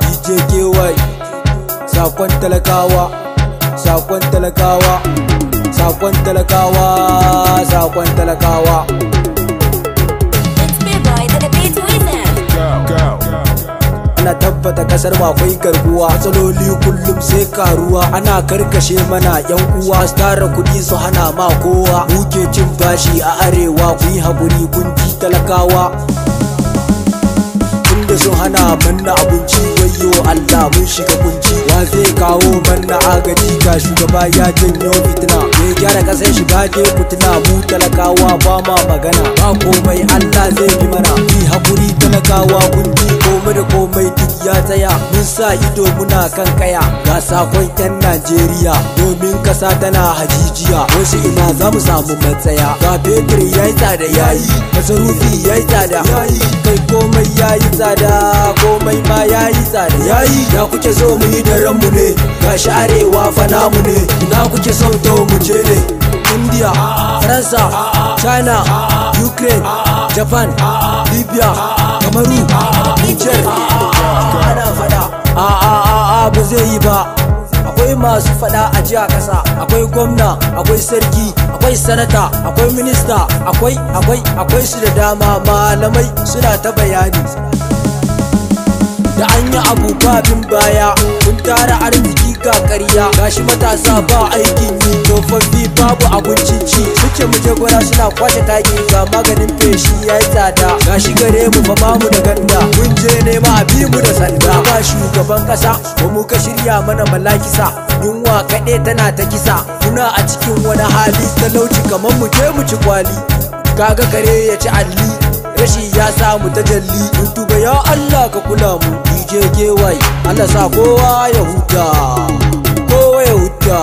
DJ KY, sakon talakawa, sakon talakawa, sakon talakawa, sakon talakawa. It's B-Boy to the beat wizard. Ana tabbata kasar mu akwai garkuwa, matsaloli kullum sai karuwa. Ana karkashe mana yan uwa, su tara kuɗi su hana ma kowa. Muke cin bashi a arewa, ku yi haƙuri kun ji talakawa. Tunda sun hana manna abinci, wayyo Allah mun shiga kunci. Wa zai kawo manna agaji, ga shugaba ya janyo fitina. Ya gyara kasar shiga je fitina, mu talakawa ba ma magana. Ba komai Allah zai bi mana, yi haƙuri talakawa kun ji. Komai da komai duk ya tsaya, mun sa ido muna kan kaya. Ga sakon 'yan Najeriya, domin kasa tana hajijiya. Wasu ina za mu samu matsaya. Ga fetur yayi tsada yayi, masarufi yayi tsada yayi, kai komai yayi tsada, komai ma yayi tsada yayi. Ya kuke so mu yi da ranmu ne, gashi arewa fa namu ne. Ina kuke son to mu je ne? India, Faransa, China, Ukraine, Japan, Libya, Kamaru, Niger. Ana fada ba zai yi ba. Akwai masu fada a jiya kasa, akwai gwamna, akwai sarki, akwai sanata, akwai minista, akwai su da dama. Malamai suna ta bayani, da an yi abu babin baya. Kun tara arziki ga ƙarya, gashi matasa ba aikin yi, tsofaffi babu abincin ci. Suke muje gora suna kwashe taki, ga maganin feshi yayi tsada. Gashi gare mu fa bamu da ganda, mun je nema a bi mu da sanda. Ba shugaban kasa ba mu ka shirya mana malakisa, yunwa kaɗe tana ta kisa. Muna a cikin wani hali, talauci kamar mu je mu ci kwali. Kaga kare ya ci alli, rashi ya samu tajalli. Mun tuba ya Allah ka kula mu. DJ KY, Allah sa kowa ya huta, kowa ya huta.